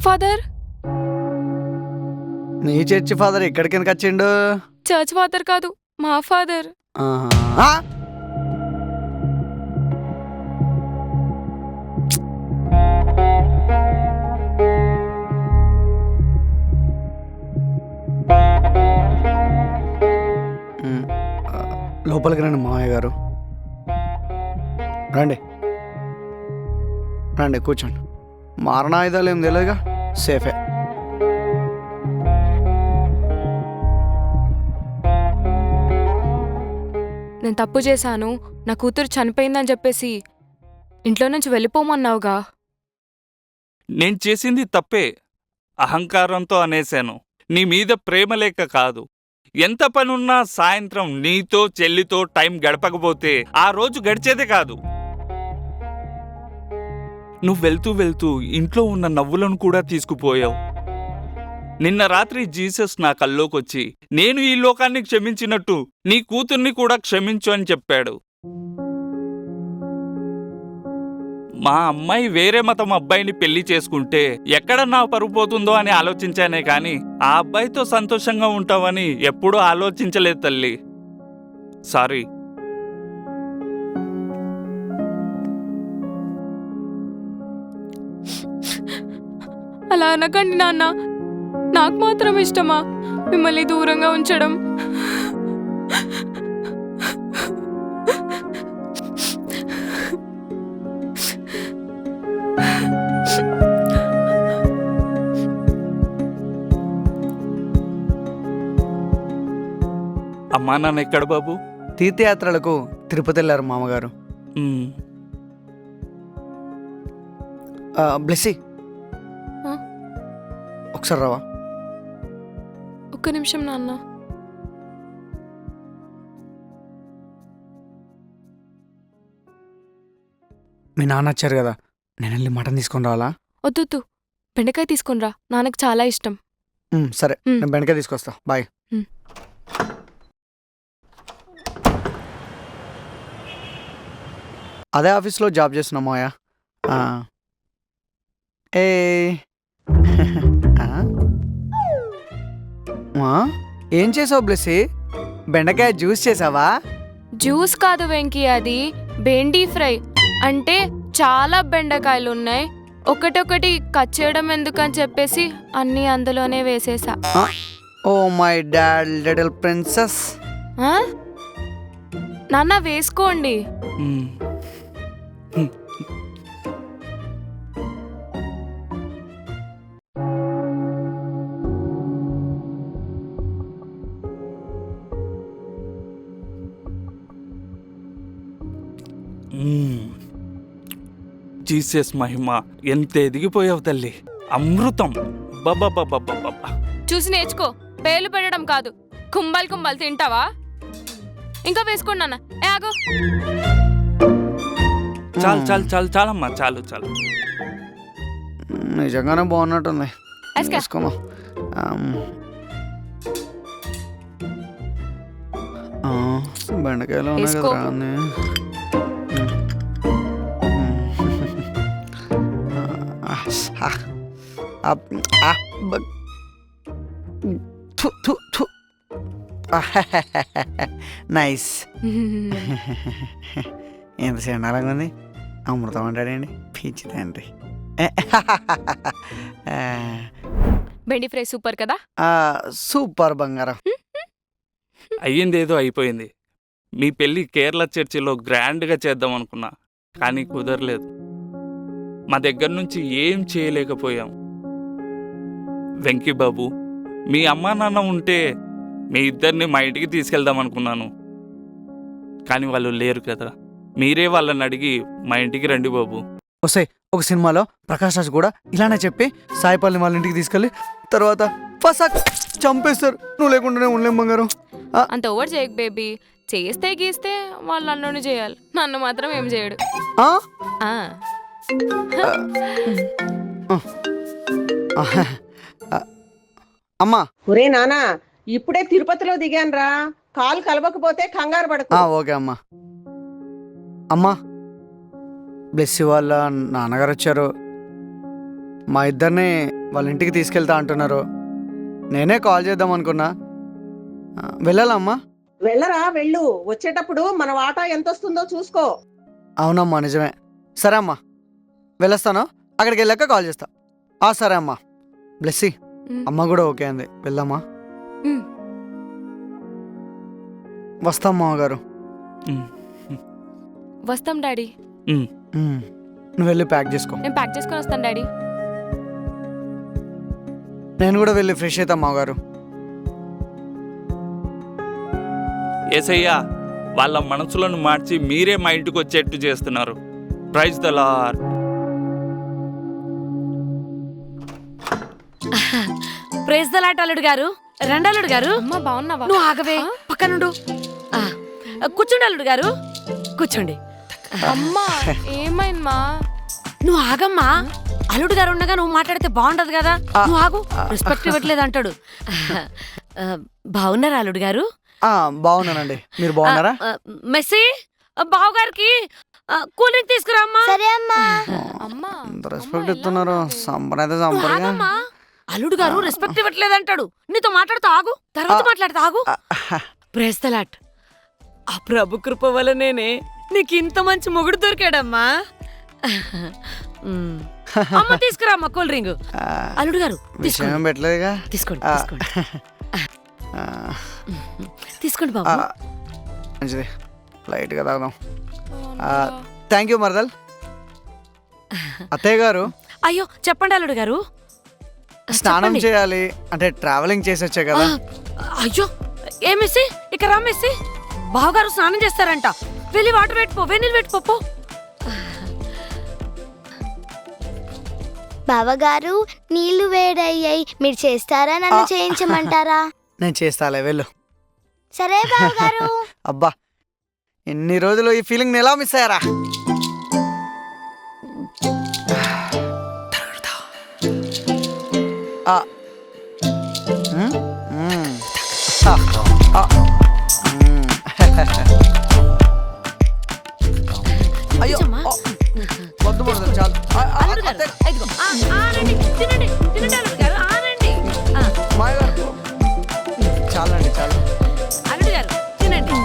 Father. మీ church father ఎక్కడికి ఎందుకు వచ్చిండు? చర్చ్ ఫాదర్ కాదు, మా ఫాదర్. ఆహా. లోపలికి రండి మామయ్య గారు, రండి రండి కూర్చోండి. మారణాయుధాలు ఏం తెలియదుగా, సేఫే. నేను తప్పు చేశాను, నా కూతురు చనిపోయిందని చెప్పేసి ఇంట్లో నుంచి వెళ్ళిపోమన్నావుగా. నేను చేసింది తప్పే, అహంకారంతో అనేశాను. నీ మీద ప్రేమ లేక కాదు. ఎంత పనున్నా సాయంత్రం నీతో చెల్లితో టైం గడపకపోతే ఆ రోజు గడిచేదే కాదు. నువ్వు వెళ్తూ వెళ్తూ ఇంట్లో ఉన్న నవ్వులను కూడా తీసుకుపోయావు. నిన్న రాత్రి జీసస్ నా కల్లోకొచ్చి నేను ఈ లోకాన్ని క్షమించినట్టు నీ కూతుర్ని కూడా క్షమించు అని చెప్పాడు. మా అమ్మాయి వేరే మతం అబ్బాయిని పెళ్లి చేసుకుంటే ఎక్కడ నా పరువు పోతుందో అని ఆలోచించానే కాని ఆ అబ్బాయితో సంతోషంగా ఉంటావని ఎప్పుడూ ఆలోచించలేదు తల్లి. సారీ. అలా అనకండి నాన్న, నాకు మాత్రం ఇష్టమా మిమ్మల్ని దూరంగా ఉంచడం? అమ్మా నాన్న ఎక్కడ బాబు? తీర్థయాత్రలకు తిరుపతి వెళ్ళారు మామగారు. బ్లెస్సీ, ఒకసారి రావా? ఒక్క నిమిషం నాన్న. మీ నాన్న వచ్చారు కదా, నేను వెళ్ళి మటన్ తీసుకొని రావాలా? వద్దు, బెండకాయ తీసుకునిరా, నాన్నకు చాలా ఇష్టం. సరే, నేను బెండకాయ తీసుకొస్తా. బాయ్. అదే ఆఫీస్లో జాబ్ చేస్తున్నాం మాయా. ఏ ఏం చేసావు బ్లెస్సీ? బెండకాయ జ్యూస్ చేసావా? జ్యూస్ కాదు వెంకీ, అది బెండి ఫ్రై. అంటే చాలా బెండకాయలు ఉన్నాయి, ఒకటొకటి కట్ చేయడం ఎందుకని చెప్పేసి అన్నీ అందులోనే వేసేసా. Oh my dad little princess. నాన్న వేసుకోండి. జీసస్ మహిమ, ఎంత ఎదిగిపోయావు తల్లి, అమృతం. బాబా చూసి నేర్చుకో, పేర్లు పెట్టడం కాదు. కుంభాలు తింటావా? ఇంకా వేసుకోండి నాన్న. ఆగో, చాలమ్మా, చాలు. నిజంగానే బాగున్నట్టుంది. వేసుకోమా. బెండకాయలు ఉన్నాయి కదా అన్నీ. నైస్. ఎంత చండాలంగా ఉంది. అమృతం అంటాడండి, పిచ్చి తండ్రి. బెండి ఫ్రై సూపర్ కదా? సూపర్ బంగారం. అయ్యిందేదో అయిపోయింది. మీ పెళ్ళి కేరళ చర్చిలో గ్రాండ్గా చేద్దాం అనుకున్నా, కానీ కుదరలేదు. మా దగ్గర నుంచి ఏం చేయలేకపోయాం. వెంకీ బాబు, మీ అమ్మా నాన్న ఉంటే మీ ఇద్దరిని మా ఇంటికి తీసుకెళ్దాం అనుకున్నాను, కానీ వాళ్ళు లేరు కదా. మీరే వాళ్ళని అడిగి మా ఇంటికి రండి బాబు. వస్తాయి. ఒక సినిమాలో ప్రకాష్ రాజ్ కూడా ఇలానే చెప్పి సాయిపల్లి వాళ్ళ ఇంటికి తీసుకెళ్ళి తర్వాత ఫసాక్ చంపేస్తారు. నువ్వు లేకుండానే ఉండలేం బంగారం. అంత ఓవర్ చేయకు బేబీ. చేస్తే గీస్తే వాళ్ళు నన్ను చేయాలి, నన్ను మాత్రం ఏం చేయడు. అమ్మా, ఒరే నానా, ఇప్పుడే తిరుపతిలో దిగానురా, కాలు కలవకపోతే కంగారు పడకు. ఓకే అమ్మా. అమ్మా, బ్లెస్సీ వాళ్ళ నాన్నగారు వచ్చారు. మా ఇద్దరిని వాళ్ళ ఇంటికి తీసుకెళ్తా అంటున్నారు. నేనే కాల్ చేద్దాం అనుకున్నా. వెళ్ళాలమ్మా? వెళ్ళరా, వెళ్ళు. వచ్చేటప్పుడు మన వాటా ఎంత వస్తుందో చూసుకో. అవునమ్మా, నిజమే. సరే అమ్మా, వెళ్ళొస్తాను. అక్కడికి వెళ్ళాక కాల్ చేస్తా. సరే అమ్మా. బ్లెస్సీ, అమ్మ కూడా ఓకే అంది. వెళ్దామా? వస్తాం మామగారు. వస్తాం డాడీ. నువ్వు వెళ్ళి ప్యాక్ చేసుకో. నేను ప్యాక్ చేసుకొని వస్తాను డాడీ. నేను కూడా వెళ్ళి ఫ్రెష్ అవుతాం మామగారు. ఏసయ్యా, వాళ్ళ మనసులను మార్చి మీరే మా ఇంటికి వచ్చేట్టు చేస్తున్నారు. Praise the Lord. Praise the Lord అల్లుడు గారు. రండి అల్లుడు గారు. అమ్మ బాగున్నావా? నువ్వు ఆగవే, పక్కనుండు. కూర్చోండి అల్లుడు గారు, కూర్చోండి. అమ్మా ఏమైందమ్మా? నువ్వు ఆగమ్మా. అల్లుడు గారు ఉండగా నువ్వు మాట్లాడితే బాగుండదు కదా. నువ్వు ఆగు, రెస్పెక్ట్ ఇవ్వట్లేదు అంటాడు. బాగున్నారా అల్లుడు గారు? బాగున్నానండి. మీరు బాగున్నారా? మెస్సీ, బావగారికి కూల్ డ్రింక్ తీసుకురా అమ్మా. సరే అమ్మా. అమ్మా రెస్పెక్ట్ ఇస్తున్నారు. సంప్రదాయ నువ్వు సంప్రదాయం. ఆగమ్మా. అల్లుడు గారు రెస్పెక్ట్ ఇవ్వట్లేదు అంటాడు. నీతో మాట్లాడుతూ ఆగు, తర్వాత మాట్లాడుతూ ఆగు. Praise the Lord. ఆ ప్రభు కృప వలనేనే నీకు ఇంత మంచి మొగుడు దొరికాడమ్మా. అమ్మ తీసుకురా అమ్మ కూల్ డ్రింక్. అల్లుడు గారు తీసుకోండి. విషయం పెట్టలేదుగా. తీసుకోండి తీసుకోండి తీసుకోండి బాబు. మంచిది, లైట్గా తాగుదాం. థ్యాంక్ యూ మరదల్. అత్తయ్య గారు, అయ్యో చెప్పండి అల్లుడు గారు. స్నానం చెప్పండి. చేయాలి. అంటే ట్రావెలింగ్ చేసి వచ్చే కదా. అయ్యో ఏ మెస్సీ, ఇక రా మెస్సీ. బావగారు స్నానం చేస్తారంట. వెళ్ళి వాటర్ పెట్టుకో, వెన్నీళ్ళు పెట్టుకో. బావగారు, నీళ్లు వేడయ్యాయి. మీరు చేస్తారా, నన్ను చేయించమంటారా? నేను చేస్తాలే, వెళ్ళు. సరే బావగారు. అబ్బా, ఎన్ని రోజులు ఈ ఫీలింగ్ ఎలా మిస్ అయ్యారా? అయ్యో, నిజమా? వద్దు మరదలు, చాలు. అల్లుడు గారు, ఇదిగో. ఆనండి, తినండి తినండి అల్లుడు గారు, ఆనండి. మాయగారు, చాలండి, చాలు. అల్లుడు గారు తినండి.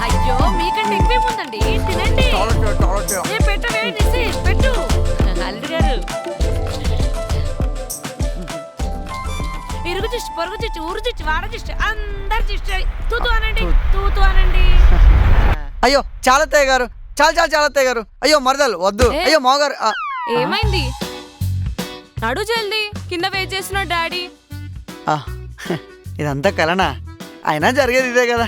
అయ్యో మీకంటే ఎక్కువేముందండి, తినండి. పెట్టవే నిసి, పెట్టు. అల్లుడు గారు, ఇరుగు దిష్టి, పొరుగు దిష్టి, ఊరు దిష్టి, వాడ దిష్టి, అందరి దిష్టి. తూతు అనండి, తూతు అనండి. అయ్యో, చాలా అత్తయ్య గారు, చాలా చాలా చాలా అత్తయ్య గారు. అయ్యో మరదలు వద్దు. అయ్యో మామగారు. ఏమైంది? నడు జల్దీ, కింద వెయిట్ చేసిన డాడీ. ఇదంతా కలనా? అయినా జరిగేది ఇదే కదా.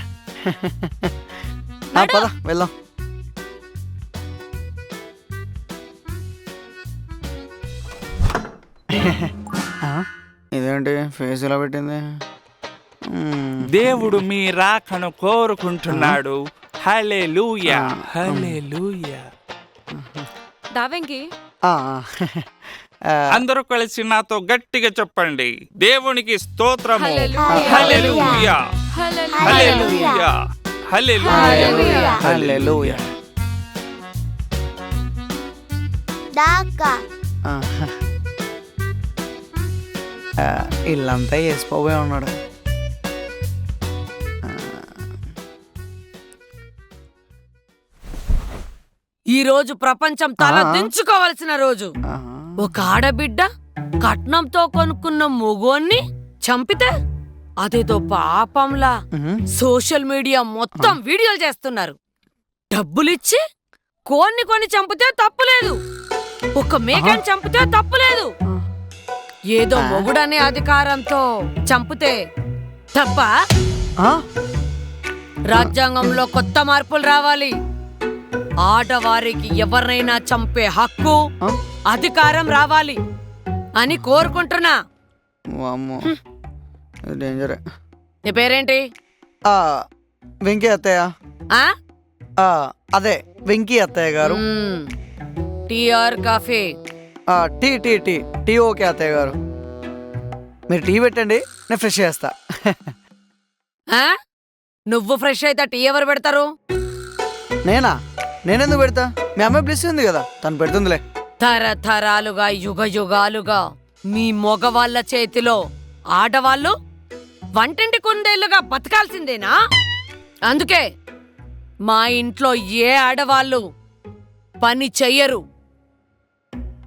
పద వెళ్దాం. ఇదేంటి ఫేస్ ఇలా పెట్టింది? దేవుడు మీ రాకను కోరుకుంటున్నాడు. హల్లెలూయా, హల్లెలూయా. దావెంకి అందరూ కలిసి నాతో గట్టిగా చెప్పండి. దేవునికి స్తోత్రము. హల్లెలూయా. హల్లెలూయా, హల్లెలూయా, హల్లెలూయా. హల్లెలూయా. దాకా ఇల్లంతా వేసిపోయి ఉన్నాడు. ఈ రోజు ప్రపంచం తల దించుకోవాల్సిన రోజు. ఒక ఆడబిడ్డ కట్నంతో కొనుక్కున్న మొగోన్ని చంపితే అదేదో పాపంలా సోషల్ మీడియా మొత్తం వీడియోలు చేస్తున్నారు. డబ్బులిచ్చి కోన్ని కొని చంపితే తప్పులేదు, ఒక మేకని చంపితే తప్పులేదు. ఏదో మొగుడనే అధికారంతో చంపితే తప్ప? రాజ్యాంగంలో కొత్త మార్పులు రావాలి. ఆడవారికి ఎవరినైనా చంపే హక్కు, అధికారం రావాలి అని కోరుకుంటున్నా. డేంజరే. నీ పేరేంటి? వెంకీ అత్తయ్య. అదే వెంకీ అత్తయ్య గారు. Tea or coffee? Tea tea tea tea okay అత్తయ్య గారు. మీరు టీ పెట్టండి, నేను ఫ్రెష్ చేస్తా. నువ్వు ఫ్రెష్ అయితే టీ ఎవరు పెడతారు? నేనెందుకు పెడతా? మీ అమ్మాయి బ్లెస్ ఉంది కదా, తను పెడుతుందిలే. తరతరాలుగా యుగ యుగాలుగా మీ మగవాళ్ళ చేతిలో ఆడవాళ్ళు వంటింటి కుందేళ్లుగా బతకాల్సిందేనా? అందుకే మా ఇంట్లో ఏ ఆడవాళ్ళు పని చెయ్యరు,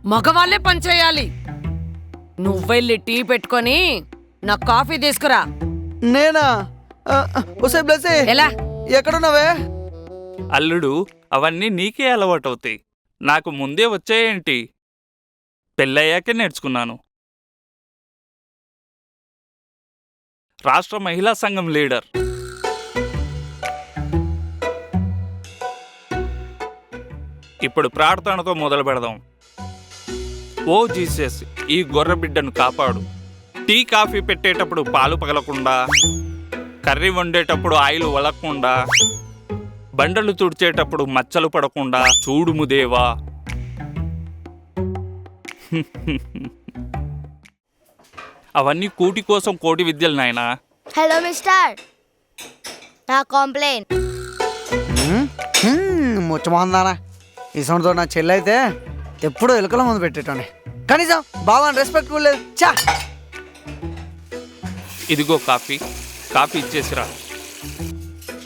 మగవాళ్ళే పని చెయ్యాలి. నువ్వెళ్ళి టీ పెట్టుకొని నా కాఫీ తీసుకురా. నేనా? ఒసే బ్లెస్సీ, ఎలా? ఎక్కడున్నావే? అల్లుడు, అవన్నీ నీకే అలవాటవుతాయి. నాకు ముందే వచ్చాయేంటి? పెళ్ళయ్యాకే నేర్చుకున్నాను. రాష్ట్ర మహిళా సంఘం లీడర్. ఇప్పుడు ప్రార్థనతో మొదలు పెడదాం. ఓ జీసస్, ఈ గొర్రె బిడ్డను కాపాడు. టీ కాఫీ పెట్టేటప్పుడు పాలు పగలకుండా, కర్రీ వండేటప్పుడు ఆయిల్ వలకుండా, బండలు తుడిచేటప్పుడు మచ్చలు పడకుండా చూడుము దేవా. అవన్నీ కూటి కోసం కోటి విద్యలు నాయనా. హలో మిస్టర్, నా కాంప్లైంట్. ముచ్చమోహందానా, ఈ సౌండ్తో నా చెల్లి అయితే ఎప్పుడో ఎలుకల ముందు పెట్టేటోని. కనీసం బాబాని రెస్పెక్ట్ కూడా లేదు. చా, ఇదిగో కాఫీ, కాఫీ ఇచ్చేసిరా.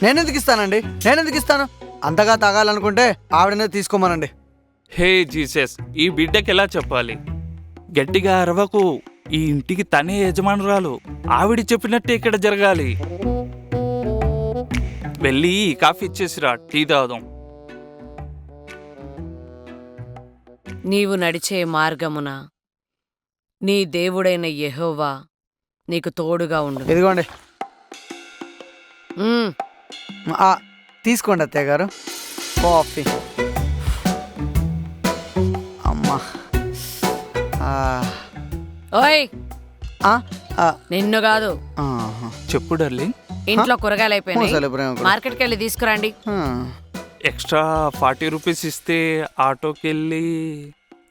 నేనెందుకు ఇస్తానండి? నేనెందుకు ఇస్తాను? అంతగా తాగాలనుకుంటే ఆవిడనే తీసుకోమనండి. హే జీసస్, ఈ బిడ్డకి ఎలా చెప్పాలి? గట్టిగా అరవకు. ఈ ఇంటికి తనే యజమానురాలు. ఆవిడ చెప్పినట్టే ఇక్కడ జరగాలి. వెళ్ళి కాఫీ ఇచ్చేసిరా, టీ తాగుదాం. నీవు నడిచే మార్గమున నీ దేవుడైన యెహోవా నీకు తోడుగా ఉండు. ఇదిగోండి. ఉమ్, తీసుకోండి అత్తయ్య గారు కాఫీ. అమ్మా. ఓయ్, ఆ, ఆ, నిన్ను కాదు, ఆహా. చెప్పు డార్లింగ్. ఇంట్లో కూరగాయలు అయిపోయినాయి, మోసాలు ప్రేమ కూడా. మార్కెట్కి వెళ్ళి తీసుకురండి. ఆ. ఎక్స్ట్రా 40 రూపీస్ ఇస్తే ఆటోకి వెళ్ళి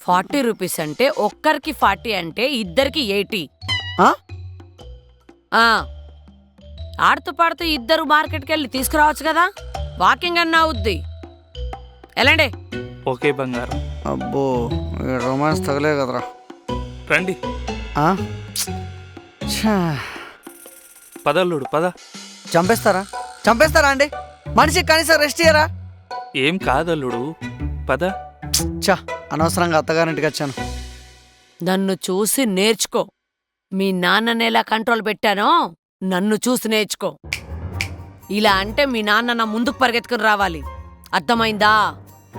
40 రూపీస్ అంటే ఒక్కరికి 40 అంటే ఇద్దరికి 80. ఆ? ఆ, ఆడుతూ పాడుతూ ఇద్దరు మార్కెట్కి వెళ్ళి తీసుకురావచ్చు కదా, వాకింగ్ అన్నా అవుద్ది. ఎలాండి? ఓకే బంగారం. అబ్బో, రొమాన్స్ తగలే కదరా. రండి, ఆ? ఛా. పదల్లుడు పద. చంపేస్తారా? చంపేస్తారా అండి? మనిషికి కనీసం రెస్ట్ ఇయ్యరా? ఏం కాదల్లుడు, పద. చా, అనవసరంగా అత్తగారింటికి వచ్చాను. నన్ను చూసి నేర్చుకో. మీ నాన్నని ఎలా కంట్రోల్ పెట్టానో నన్ను చూసి నేర్చుకో. ఇలా అంటే మీ నాన్న నా ముందుకు పరిగెత్తుకుని రావాలి, అర్థమైందా?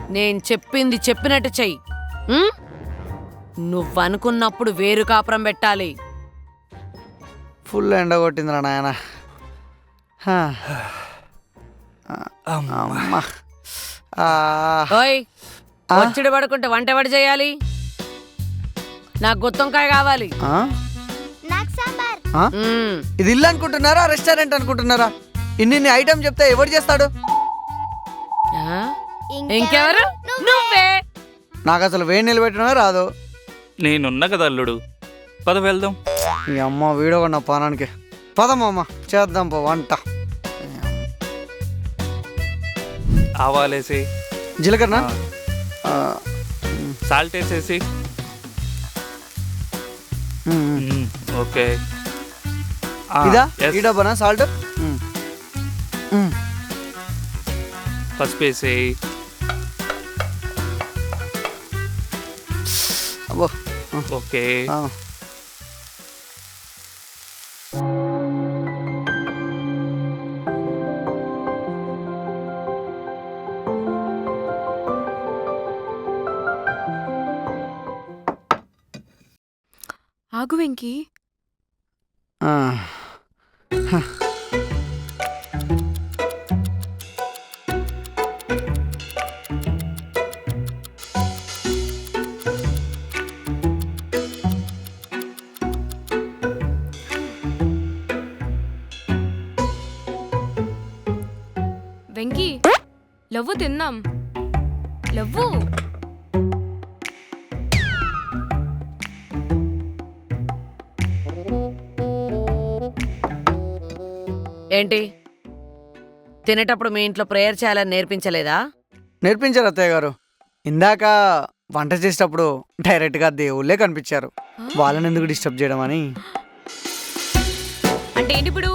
నేను చెప్పింది చెప్పినట్టు చెయ్యి. ఉమ్? నువ్వనుకున్నప్పుడు వేరు కాపురం పెట్టాలి. ఫుల్ ఎండ కొట్టిందిరా నాయన. హా. అమ్మా. ఆ. ఓయ్, ఆ? ఒత్తిడి పడుకుంటే వంట ఎవడు చేయాలి? నాకు గుత్తొంకాయ కావాలి. ఆ? నాకు సాంబార్. ఆ? ఉమ్. ఇది ఇల్లు అనుకుంటున్నారా, రెస్టారెంట్ అనుకుంటున్నారా? ఇన్ని ఐటమ్ చెప్తే ఎవరు చేస్తాడు? ఆ? ఇంకెవరు? నువ్వే. నాకు అసలు వేడి నీళ్ళు పెట్టడమే రాదు. నేనున్నా కదా అల్లుడు, పద వెళ్దాం. ఈ అమ్మ వీడియో నా పానానికి. పదమ్మమ్మ, చేద్దాం పో వంట. ఆవాలేసి, జీలకర్ర సాల్ట్ వేసేసి. ఓకే. ఇదా? yes. ఈ డబ్బానా సాల్ట్? పసుపు వేసేయి. అబ్బో. ఓకే. ఆ. ఆగు వెంకీ. ఆ. వెంకీ, లవ్వు తిందాం. లవ్వు. ఏంటి తినేటప్పుడు మీ ఇంట్లో ప్రేయర్ చేయాలని నేర్పించలేదా? నేర్పించారు అత్తయ్య గారు. ఇందాక వంట చేసేటప్పుడు డైరెక్ట్గా దేవుళ్ళే కనిపించారు. వాళ్ళని ఎందుకు డిస్టర్బ్ చేయడం అని. అంటే ఏంటి ఇప్పుడు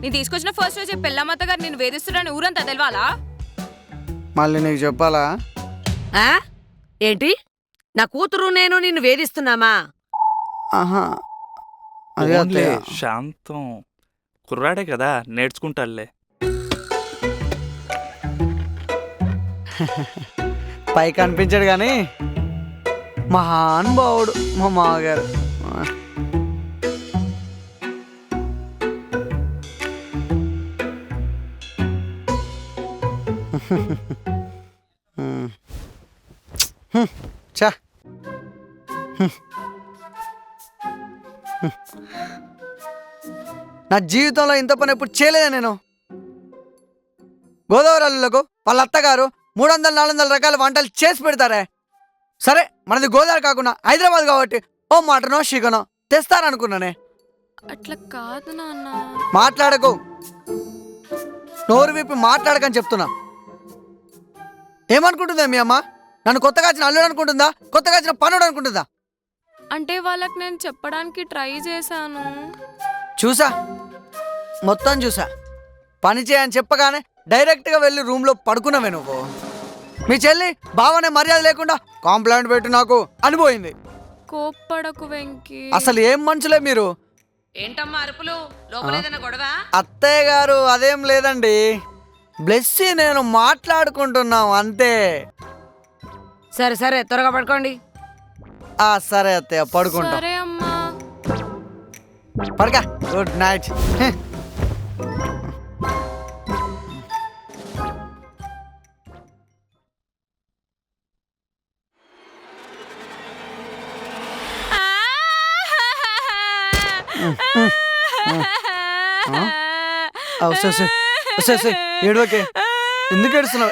నేను తీసుకొచ్చిన ఫస్ట్ రోజే పెళ్ళమ్మత్త గారు నేను వేధిస్తున్నాను ఊరంతా తెలవాలా? మళ్ళీ నీకు చెప్పాలా? ఆ? ఏంటి నా కూతురు నేను నిన్ను వేధిస్తున్నామా? ఆహా, అదే ఓన్లే అత్తయ్య. శాంతం కుర్రాడే కదా, నేర్చుకుంటాడులే. పైకి కనిపించాడు కానీ మహానుభావుడు మా మామగారు. చా నా జీవితంలో ఇంత పని ఎప్పుడు చేయలేదా నేను. గోదావరి అల్లులకు వాళ్ళ అత్తగారు 300-400 రకాల వంటలు చేసి పెడతారే. సరే మనది గోదావరి కాకుండా హైదరాబాద్ కాబట్టి ఓ మటనో చికెనో తెస్తారనుకున్నానే. అట్లా కాదు నాన్న. మాట్లాడకు, నోరు విప్పి మాట్లాడకని చెప్తున్నా. ఏమనుకుంటుందా మీ అమ్మ? నన్ను కొత్తగా వచ్చిన అల్లుడు అనుకుంటుందా, కొత్తగా వచ్చిన పనుడు అనుకుంటుందా? అంటే వాళ్ళకి నేను చెప్పడానికి ట్రై చేశాను. చూసా, మొత్తం చూసా. పని చేయని చెప్పగానే డైరెక్ట్గా వెళ్ళి రూమ్లో పడుకున్నావే నువ్వు. మీ చెల్లి బావనే మర్యాద లేకుండా కాంప్లైంట్ పెట్టి నాకు అనిపోయింది. కోప్పడకు వెంకీ. అసలు ఏం మనుషులే మీరు. ఏంటమ్మా అరుపులు? లోపలేదన్నా గొడవ? అత్తయ్య గారు అదేం లేదండి, బ్లెస్సీ నేను మాట్లాడుకుంటున్నాం అంతే. సరే సరే త్వరగా పడుకోండి. సరే అత్తయ్య, పడుకుంటాం. సరే అమ్మా. పడక. Good night. ఏడవకే, ఎందుకు ఏడుస్తున్నావు?